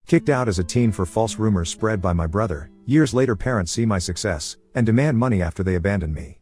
Kicked out as a teen for false rumors spread by my brother, years later parents see my success, and demand money after they abandon me.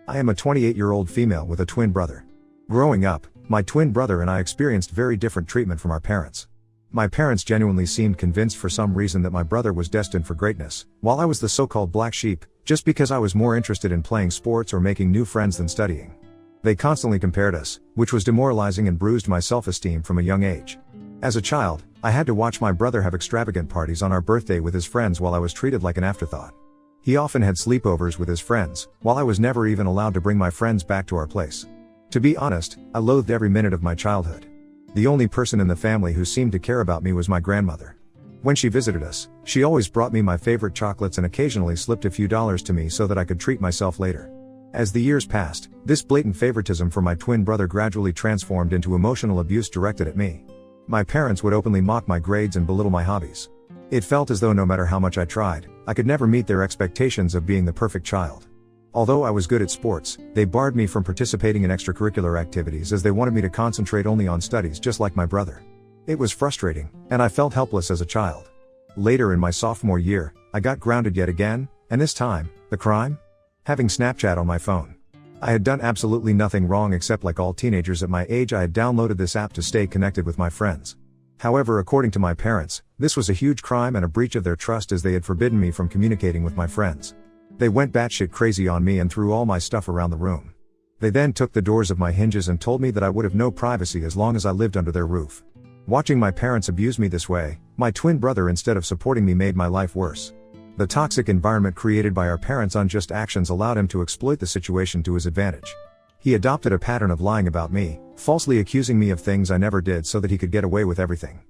I am a 28-year-old female with a twin brother. Growing up, my twin brother and I experienced very different treatment from our parents. My parents genuinely seemed convinced for some reason that my brother was destined for greatness, while I was the so-called black sheep, just because I was more interested in playing sports or making new friends than studying. They constantly compared us, which was demoralizing and bruised my self-esteem from a young age. As a child, I had to watch my brother have extravagant parties on our birthday with his friends while I was treated like an afterthought. He often had sleepovers with his friends, while I was never even allowed to bring my friends back to our place. To be honest, I loathed every minute of my childhood. The only person in the family who seemed to care about me was my grandmother. When she visited us, she always brought me my favorite chocolates and occasionally slipped a few dollars to me so that I could treat myself later. As the years passed, this blatant favoritism for my twin brother gradually transformed into emotional abuse directed at me. My parents would openly mock my grades and belittle my hobbies. It felt as though no matter how much I tried, I could never meet their expectations of being the perfect child. Although I was good at sports, they barred me from participating in extracurricular activities as they wanted me to concentrate only on studies just like my brother. It was frustrating, and I felt helpless as a child. Later in my sophomore year, I got grounded yet again, and this time, the crime? Having Snapchat on my phone. I had done absolutely nothing wrong except like all teenagers at my age I had downloaded this app to stay connected with my friends. However, according to my parents, this was a huge crime and a breach of their trust as they had forbidden me from communicating with my friends. They went batshit crazy on me and threw all my stuff around the room. They then took the doors of my hinges and told me that I would have no privacy as long as I lived under their roof. Watching my parents abuse me this way, my twin brother instead of supporting me made my life worse. The toxic environment created by our parents' unjust actions allowed him to exploit the situation to his advantage. He adopted a pattern of lying about me, falsely accusing me of things I never did so that he could get away with everything.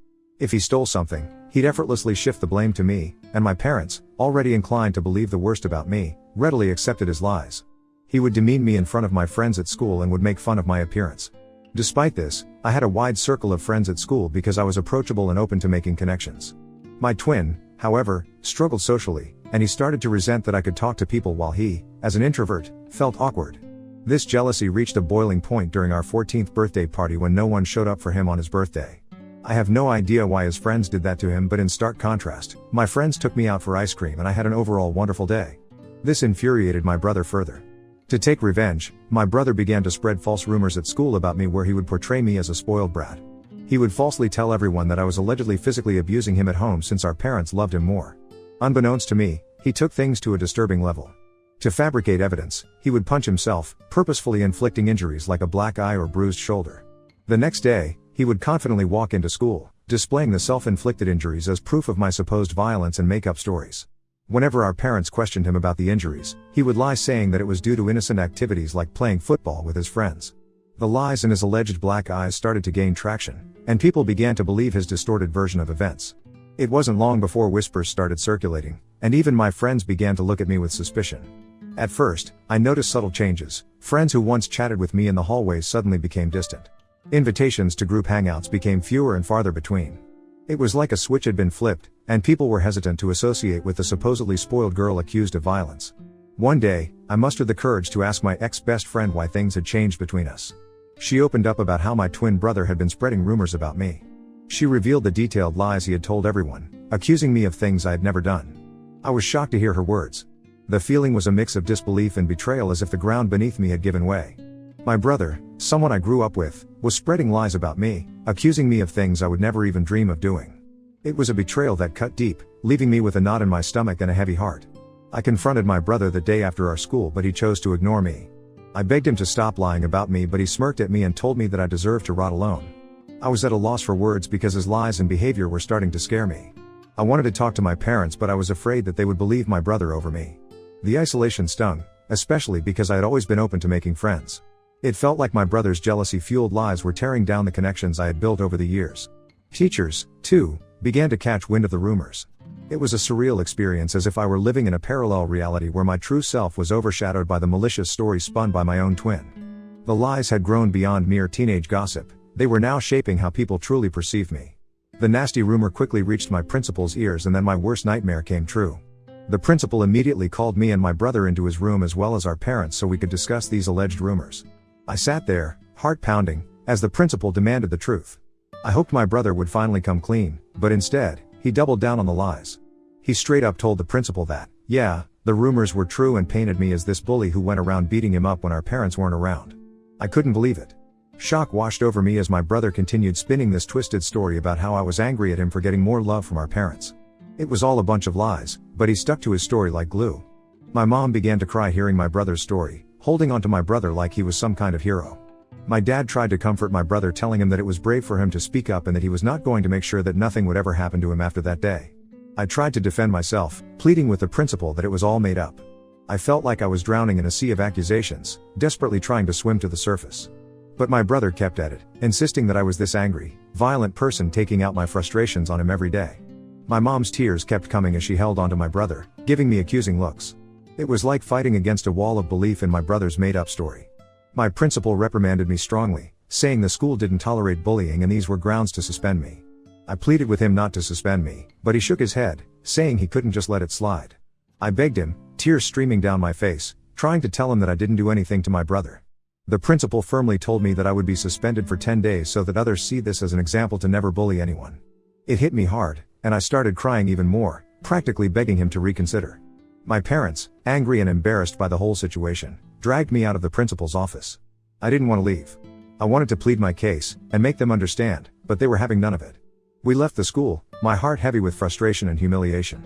If he stole something, he'd effortlessly shift the blame to me, and my parents, already inclined to believe the worst about me, readily accepted his lies. He would demean me in front of my friends at school and would make fun of my appearance. Despite this, I had a wide circle of friends at school because I was approachable and open to making connections. My twin, however, struggled socially, and he started to resent that I could talk to people while he, as an introvert, felt awkward. This jealousy reached a boiling point during our 14th birthday party when no one showed up for him on his birthday. I have no idea why his friends did that to him, but in stark contrast, my friends took me out for ice cream and I had an overall wonderful day. This infuriated my brother further. To take revenge, my brother began to spread false rumors at school about me where he would portray me as a spoiled brat. He would falsely tell everyone that I was allegedly physically abusing him at home since our parents loved him more. Unbeknownst to me, he took things to a disturbing level. To fabricate evidence, he would punch himself, purposefully inflicting injuries like a black eye or bruised shoulder. The next day, he would confidently walk into school, displaying the self-inflicted injuries as proof of my supposed violence and make up stories. Whenever our parents questioned him about the injuries, he would lie saying that it was due to innocent activities like playing football with his friends. The lies and his alleged black eyes started to gain traction, and people began to believe his distorted version of events. It wasn't long before whispers started circulating, and even my friends began to look at me with suspicion. At first, I noticed subtle changes. Friends who once chatted with me in the hallways suddenly became distant. Invitations to group hangouts became fewer and farther between. It was like a switch had been flipped, and people were hesitant to associate with the supposedly spoiled girl accused of violence. One day, I mustered the courage to ask my ex-best friend why things had changed between us. She opened up about how my twin brother had been spreading rumors about me. She revealed the detailed lies he had told everyone, accusing me of things I had never done. I was shocked to hear her words. The feeling was a mix of disbelief and betrayal, as if the ground beneath me had given way. My brother, someone I grew up with, was spreading lies about me, accusing me of things I would never even dream of doing. It was a betrayal that cut deep, leaving me with a knot in my stomach and a heavy heart. I confronted my brother the day after our school, but he chose to ignore me. I begged him to stop lying about me, but he smirked at me and told me that I deserved to rot alone. I was at a loss for words because his lies and behavior were starting to scare me. I wanted to talk to my parents, but I was afraid that they would believe my brother over me. The isolation stung, especially because I had always been open to making friends. It felt like my brother's jealousy-fueled lies were tearing down the connections I had built over the years. Teachers, too, began to catch wind of the rumors. It was a surreal experience, as if I were living in a parallel reality where my true self was overshadowed by the malicious stories spun by my own twin. The lies had grown beyond mere teenage gossip. They were now shaping how people truly perceived me. The nasty rumor quickly reached my principal's ears, and then my worst nightmare came true. The principal immediately called me and my brother into his room as well as our parents so we could discuss these alleged rumors. I sat there, heart pounding, as the principal demanded the truth. I hoped my brother would finally come clean, but instead, he doubled down on the lies. He straight up told the principal that, yeah, the rumors were true, and painted me as this bully who went around beating him up when our parents weren't around. I couldn't believe it. Shock washed over me as my brother continued spinning this twisted story about how I was angry at him for getting more love from our parents. It was all a bunch of lies, but he stuck to his story like glue. My mom began to cry hearing my brother's story, holding on to my brother like he was some kind of hero. My dad tried to comfort my brother, telling him that it was brave for him to speak up and that he was not going to make sure that nothing would ever happen to him after that day. I tried to defend myself, pleading with the principal that it was all made up. I felt like I was drowning in a sea of accusations, desperately trying to swim to the surface. But my brother kept at it, insisting that I was this angry, violent person taking out my frustrations on him every day. My mom's tears kept coming as she held onto my brother, giving me accusing looks. It was like fighting against a wall of belief in my brother's made-up story. My principal reprimanded me strongly, saying the school didn't tolerate bullying and these were grounds to suspend me. I pleaded with him not to suspend me, but he shook his head, saying he couldn't just let it slide. I begged him, tears streaming down my face, trying to tell him that I didn't do anything to my brother. The principal firmly told me that I would be suspended for 10 days so that others see this as an example to never bully anyone. It hit me hard, and I started crying even more, practically begging him to reconsider. My parents, angry and embarrassed by the whole situation, dragged me out of the principal's office. I didn't want to leave. I wanted to plead my case, and make them understand, but they were having none of it. We left the school, my heart heavy with frustration and humiliation.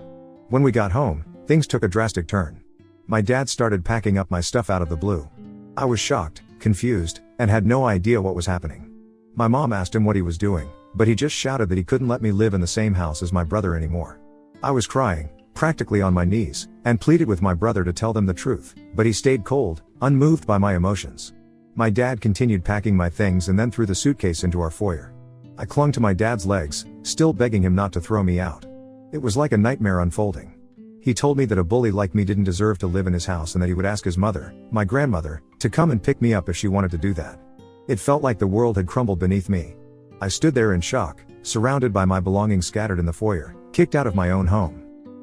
When we got home, things took a drastic turn. My dad started packing up my stuff out of the blue. I was shocked, confused, and had no idea what was happening. My mom asked him what he was doing, but he just shouted that he couldn't let me live in the same house as my brother anymore. I was crying, practically on my knees, and pleaded with my brother to tell them the truth, but he stayed cold, unmoved by my emotions. My dad continued packing my things and then threw the suitcase into our foyer. I clung to my dad's legs, still begging him not to throw me out. It was like a nightmare unfolding. He told me that a bully like me didn't deserve to live in his house and that he would ask his mother, my grandmother, to come and pick me up if she wanted to do that. It felt like the world had crumbled beneath me. I stood there in shock, surrounded by my belongings scattered in the foyer, kicked out of my own home.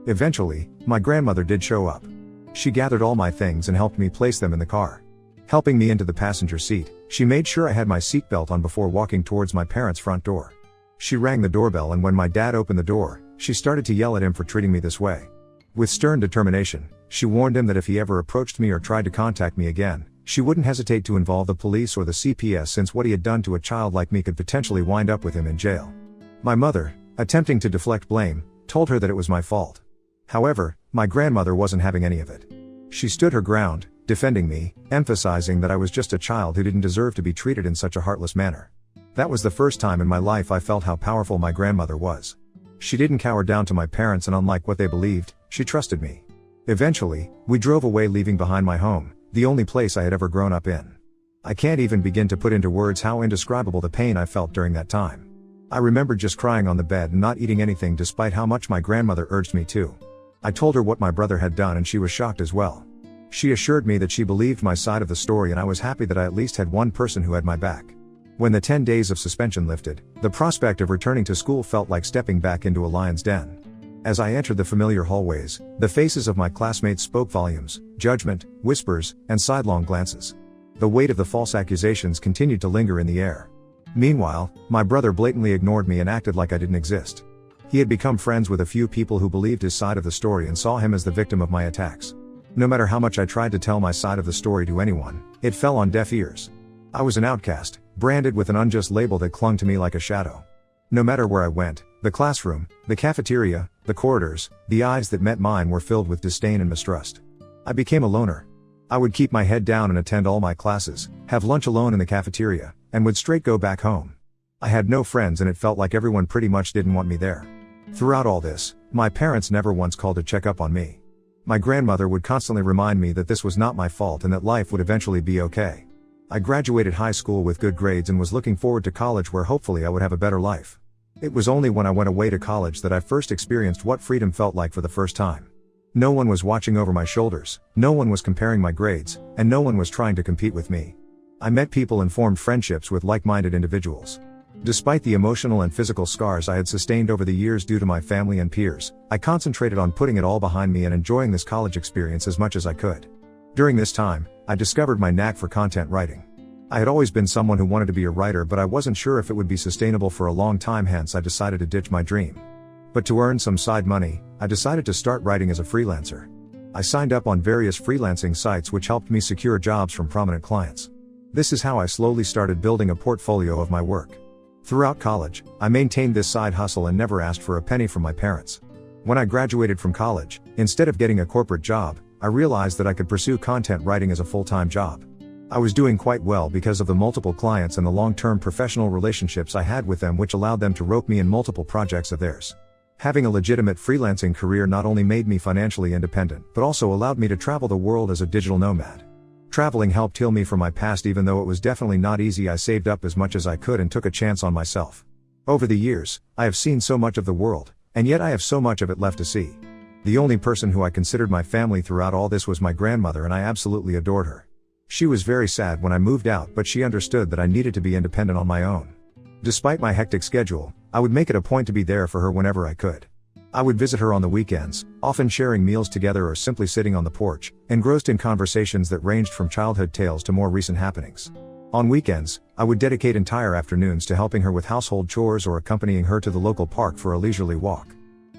Eventually, my grandmother did show up. She gathered all my things and helped me place them in the car. Helping me into the passenger seat, she made sure I had my seatbelt on before walking towards my parents' front door. She rang the doorbell, and when my dad opened the door, she started to yell at him for treating me this way. With stern determination, she warned him that if he ever approached me or tried to contact me again, she wouldn't hesitate to involve the police or the CPS, since what he had done to a child like me could potentially wind up with him in jail. My mother, attempting to deflect blame, told her that it was my fault. However, my grandmother wasn't having any of it. She stood her ground, defending me, emphasizing that I was just a child who didn't deserve to be treated in such a heartless manner. That was the first time in my life I felt how powerful my grandmother was. She didn't cower down to my parents, and unlike what they believed, she trusted me. Eventually, we drove away, leaving behind my home, the only place I had ever grown up in. I can't even begin to put into words how indescribable the pain I felt during that time. I remember just crying on the bed and not eating anything despite how much my grandmother urged me to. I told her what my brother had done, and she was shocked as well. She assured me that she believed my side of the story, and I was happy that I at least had one person who had my back. When the 10 days of suspension lifted, the prospect of returning to school felt like stepping back into a lion's den. As I entered the familiar hallways, the faces of my classmates spoke volumes: judgment, whispers, and sidelong glances. The weight of the false accusations continued to linger in the air. Meanwhile, my brother blatantly ignored me and acted like I didn't exist. He had become friends with a few people who believed his side of the story and saw him as the victim of my attacks. No matter how much I tried to tell my side of the story to anyone, it fell on deaf ears. I was an outcast, branded with an unjust label that clung to me like a shadow. No matter where I went, the classroom, the cafeteria, the corridors, the eyes that met mine were filled with disdain and mistrust. I became a loner. I would keep my head down and attend all my classes, have lunch alone in the cafeteria, and would straight go back home. I had no friends, and it felt like everyone pretty much didn't want me there. Throughout all this, my parents never once called to check up on me. My grandmother would constantly remind me that this was not my fault and that life would eventually be okay. I graduated high school with good grades and was looking forward to college, where hopefully I would have a better life. It was only when I went away to college that I first experienced what freedom felt like for the first time. No one was watching over my shoulders, no one was comparing my grades, and no one was trying to compete with me. I met people and formed friendships with like-minded individuals. Despite the emotional and physical scars I had sustained over the years due to my family and peers, I concentrated on putting it all behind me and enjoying this college experience as much as I could. During this time, I discovered my knack for content writing. I had always been someone who wanted to be a writer, but I wasn't sure if it would be sustainable for a long time, hence I decided to ditch my dream. But to earn some side money, I decided to start writing as a freelancer. I signed up on various freelancing sites which helped me secure jobs from prominent clients. This is how I slowly started building a portfolio of my work. Throughout college, I maintained this side hustle and never asked for a penny from my parents. When I graduated from college, instead of getting a corporate job, I realized that I could pursue content writing as a full-time job. I was doing quite well because of the multiple clients and the long-term professional relationships I had with them, which allowed them to rope me in multiple projects of theirs. Having a legitimate freelancing career not only made me financially independent, but also allowed me to travel the world as a digital nomad. Traveling helped heal me from my past. Even though it was definitely not easy, I saved up as much as I could and took a chance on myself. Over the years, I have seen so much of the world, and yet I have so much of it left to see. The only person who I considered my family throughout all this was my grandmother, and I absolutely adored her. She was very sad when I moved out, but she understood that I needed to be independent on my own. Despite my hectic schedule, I would make it a point to be there for her whenever I could. I would visit her on the weekends, often sharing meals together or simply sitting on the porch, engrossed in conversations that ranged from childhood tales to more recent happenings. On weekends, I would dedicate entire afternoons to helping her with household chores or accompanying her to the local park for a leisurely walk.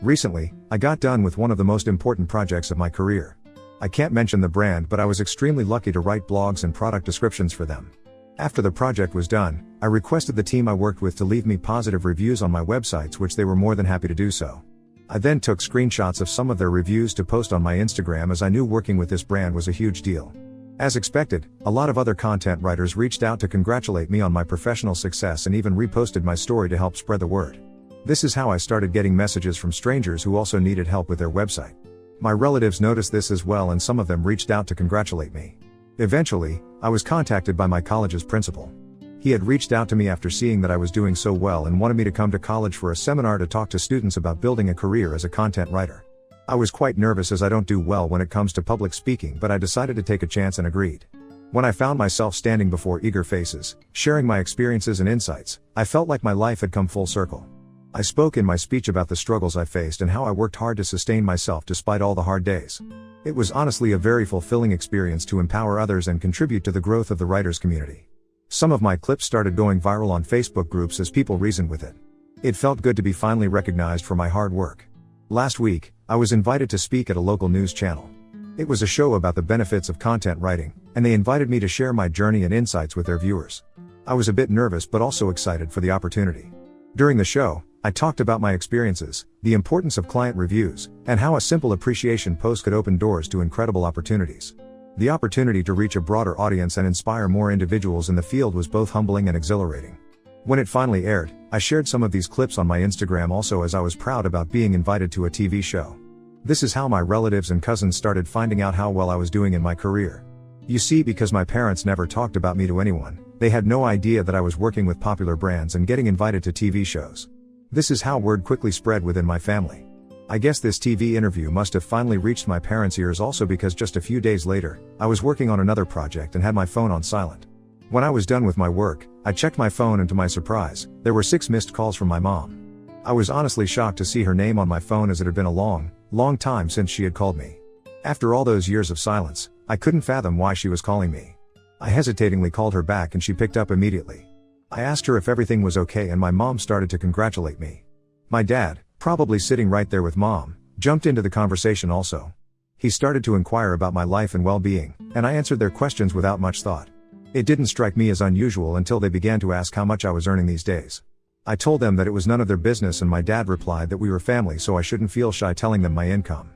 Recently, I got done with one of the most important projects of my career. I can't mention the brand, but I was extremely lucky to write blogs and product descriptions for them. After the project was done, I requested the team I worked with to leave me positive reviews on my websites, which they were more than happy to do so. I then took screenshots of some of their reviews to post on my Instagram, as I knew working with this brand was a huge deal. As expected, a lot of other content writers reached out to congratulate me on my professional success and even reposted my story to help spread the word. This is how I started getting messages from strangers who also needed help with their website. My relatives noticed this as well, and some of them reached out to congratulate me. Eventually, I was contacted by my college's principal. He had reached out to me after seeing that I was doing so well and wanted me to come to college for a seminar to talk to students about building a career as a content writer. I was quite nervous as I don't do well when it comes to public speaking, but I decided to take a chance and agreed. When I found myself standing before eager faces, sharing my experiences and insights, I felt like my life had come full circle. I spoke in my speech about the struggles I faced and how I worked hard to sustain myself despite all the hard days. It was honestly a very fulfilling experience to empower others and contribute to the growth of the writers community. Some of my clips started going viral on Facebook groups as people reasoned with it. It felt good to be finally recognized for my hard work. Last week, I was invited to speak at a local news channel. It was a show about the benefits of content writing, and they invited me to share my journey and insights with their viewers. I was a bit nervous but also excited for the opportunity. During the show, I talked about my experiences, the importance of client reviews, and how a simple appreciation post could open doors to incredible opportunities. The opportunity to reach a broader audience and inspire more individuals in the field was both humbling and exhilarating. When it finally aired, I shared some of these clips on my Instagram also, as I was proud about being invited to a TV show. This is how my relatives and cousins started finding out how well I was doing in my career. You see, because my parents never talked about me to anyone, they had no idea that I was working with popular brands and getting invited to TV shows. This is how word quickly spread within my family. I guess this TV interview must have finally reached my parents' ears also, because just a few days later, I was working on another project and had my phone on silent. When I was done with my work, I checked my phone and to my surprise, there were 6 missed calls from my mom. I was honestly shocked to see her name on my phone, as it had been a long time since she had called me. After all those years of silence, I couldn't fathom why she was calling me. I hesitatingly called her back and she picked up immediately. I asked her if everything was okay and my mom started to congratulate me. My dad, probably sitting right there with mom, jumped into the conversation also. He started to inquire about my life and well-being, and I answered their questions without much thought. It didn't strike me as unusual until they began to ask how much I was earning these days. I told them that it was none of their business, and my dad replied that we were family, so I shouldn't feel shy telling them my income.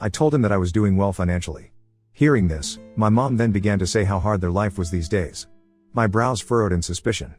I told him that I was doing well financially. Hearing this, my mom then began to say how hard their life was these days. My brows furrowed in suspicion.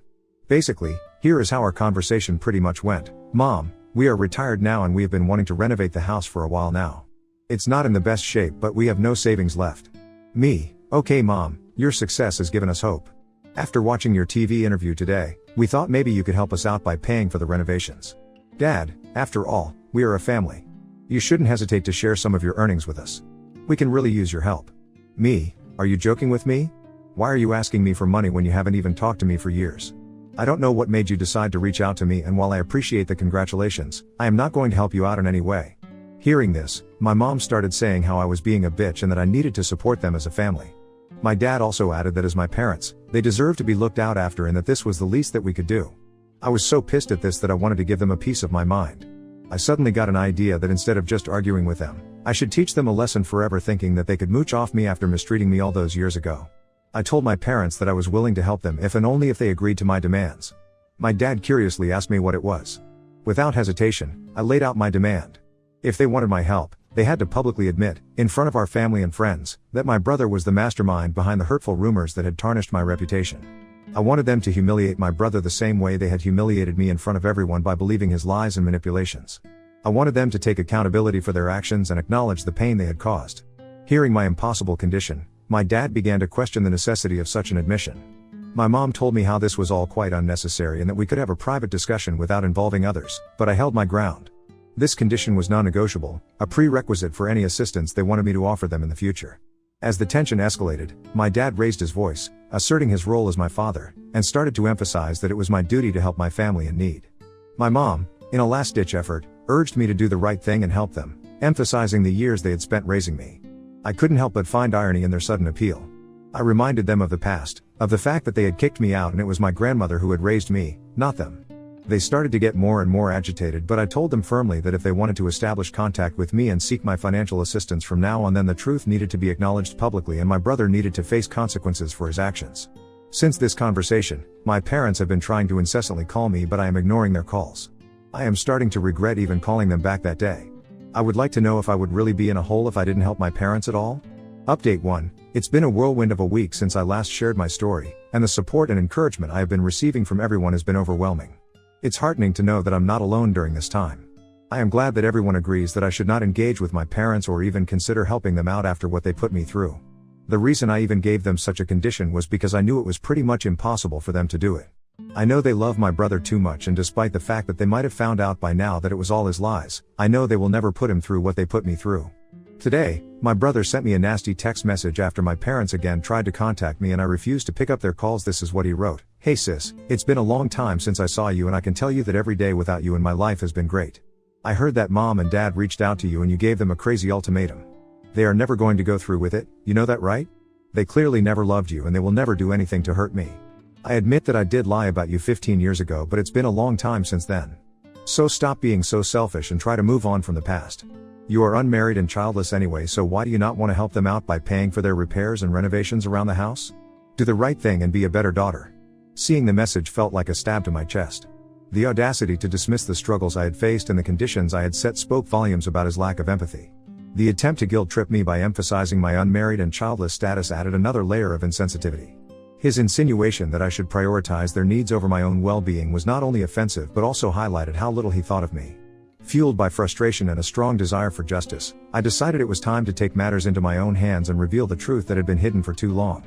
Basically, here is how our conversation pretty much went. Mom, we are retired now and we have been wanting to renovate the house for a while now. It's not in the best shape, but we have no savings left. Me, okay mom, your success has given us hope. After watching your TV interview today, we thought maybe you could help us out by paying for the renovations. Dad, after all, we are a family. You shouldn't hesitate to share some of your earnings with us. We can really use your help. Me, are you joking with me? Why are you asking me for money when you haven't even talked to me for years? I don't know what made you decide to reach out to me, and while I appreciate the congratulations, I am not going to help you out in any way. Hearing this, my mom started saying how I was being a bitch and that I needed to support them as a family. My dad also added that as my parents, they deserve to be looked out after and that this was the least that we could do. I was so pissed at this that I wanted to give them a piece of my mind. I suddenly got an idea that instead of just arguing with them, I should teach them a lesson forever, thinking that they could mooch off me after mistreating me all those years ago. I told my parents that I was willing to help them if and only if they agreed to my demands. My dad curiously asked me what it was. Without hesitation, I laid out my demand. If they wanted my help, they had to publicly admit, in front of our family and friends, that my brother was the mastermind behind the hurtful rumors that had tarnished my reputation. I wanted them to humiliate my brother the same way they had humiliated me in front of everyone by believing his lies and manipulations. I wanted them to take accountability for their actions and acknowledge the pain they had caused. Hearing my impossible condition, my dad began to question the necessity of such an admission. My mom told me how this was all quite unnecessary and that we could have a private discussion without involving others, but I held my ground. This condition was non-negotiable, a prerequisite for any assistance they wanted me to offer them in the future. As the tension escalated, my dad raised his voice, asserting his role as my father, and started to emphasize that it was my duty to help my family in need. My mom, in a last-ditch effort, urged me to do the right thing and help them, emphasizing the years they had spent raising me. I couldn't help but find irony in their sudden appeal. I reminded them of the past, of the fact that they had kicked me out and it was my grandmother who had raised me, not them. They started to get more and more agitated, but I told them firmly that if they wanted to establish contact with me and seek my financial assistance from now on, then the truth needed to be acknowledged publicly and my brother needed to face consequences for his actions. Since this conversation, my parents have been trying to incessantly call me, but I am ignoring their calls. I am starting to regret even calling them back that day. I would like to know if I would really be in a hole if I didn't help my parents at all. Update 1. It's been a whirlwind of a week since I last shared my story, and the support and encouragement I have been receiving from everyone has been overwhelming. It's heartening to know that I'm not alone during this time. I am glad that everyone agrees that I should not engage with my parents or even consider helping them out after what they put me through. The reason I even gave them such a condition was because I knew it was pretty much impossible for them to do it. I know they love my brother too much, and despite the fact that they might have found out by now that it was all his lies, I know they will never put him through what they put me through. Today, my brother sent me a nasty text message after my parents again tried to contact me and I refused to pick up their calls. This is what he wrote. "Hey sis, it's been a long time since I saw you and I can tell you that every day without you in my life has been great. I heard that mom and dad reached out to you and you gave them a crazy ultimatum. They are never going to go through with it, you know that, right? They clearly never loved you and they will never do anything to hurt me. I admit that I did lie about you 15 years ago, but it's been a long time since then. So stop being so selfish and try to move on from the past. You are unmarried and childless anyway, so why do you not want to help them out by paying for their repairs and renovations around the house? Do the right thing and be a better daughter." Seeing the message felt like a stab to my chest. The audacity to dismiss the struggles I had faced and the conditions I had set spoke volumes about his lack of empathy. The attempt to guilt trip me by emphasizing my unmarried and childless status added another layer of insensitivity. His insinuation that I should prioritize their needs over my own well-being was not only offensive but also highlighted how little he thought of me. Fueled by frustration and a strong desire for justice, I decided it was time to take matters into my own hands and reveal the truth that had been hidden for too long.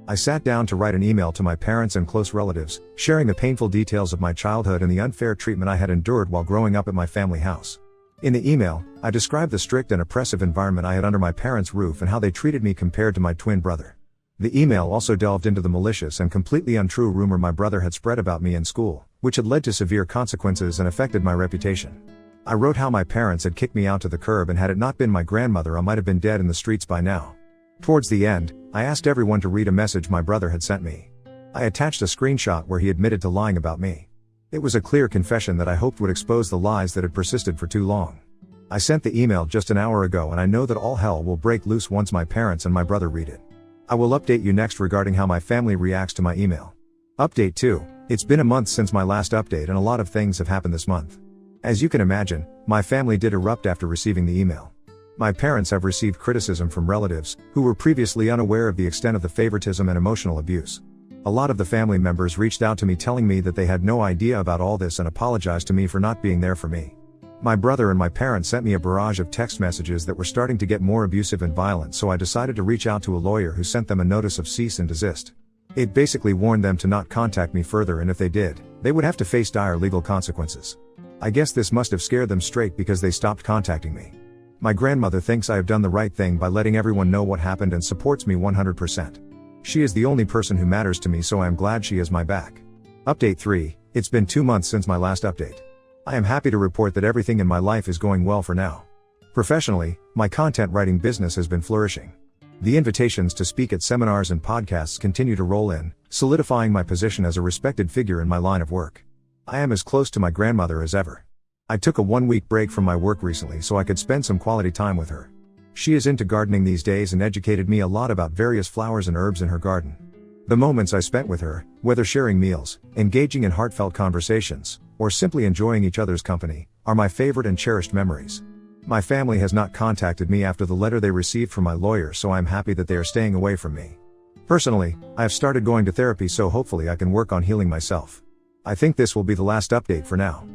I sat down to write an email to my parents and close relatives, sharing the painful details of my childhood and the unfair treatment I had endured while growing up at my family house. In the email, I described the strict and oppressive environment I had under my parents' roof and how they treated me compared to my twin brother. The email also delved into the malicious and completely untrue rumor my brother had spread about me in school, which had led to severe consequences and affected my reputation. I wrote how my parents had kicked me out to the curb and had it not been my grandmother I might have been dead in the streets by now. Towards the end, I asked everyone to read a message my brother had sent me. I attached a screenshot where he admitted to lying about me. It was a clear confession that I hoped would expose the lies that had persisted for too long. I sent the email just an hour ago and I know that all hell will break loose once my parents and my brother read it. I will update you next regarding how my family reacts to my email. Update 2. It's been a month since my last update and a lot of things have happened this month. As you can imagine, my family did erupt after receiving the email. My parents have received criticism from relatives, who were previously unaware of the extent of the favoritism and emotional abuse. A lot of the family members reached out to me telling me that they had no idea about all this and apologized to me for not being there for me. My brother and my parents sent me a barrage of text messages that were starting to get more abusive and violent, so I decided to reach out to a lawyer who sent them a notice of cease and desist. It basically warned them to not contact me further, and if they did, they would have to face dire legal consequences. I guess this must have scared them straight because they stopped contacting me. My grandmother thinks I have done the right thing by letting everyone know what happened and supports me 100%. She is the only person who matters to me, so I am glad she has my back. Update 3. It's been 2 months since my last update. I am happy to report that everything in my life is going well for now. Professionally, my content writing business has been flourishing. The invitations to speak at seminars and podcasts continue to roll in, solidifying my position as a respected figure in my line of work. I am as close to my grandmother as ever. I took a 1-week break from my work recently so I could spend some quality time with her. She is into gardening these days and educated me a lot about various flowers and herbs in her garden. The moments I spent with her, whether sharing meals, engaging in heartfelt conversations, or simply enjoying each other's company, are my favorite and cherished memories. My family has not contacted me after the letter they received from my lawyer, so I'm happy that they are staying away from me. Personally, I have started going to therapy, so hopefully I can work on healing myself. I think this will be the last update for now.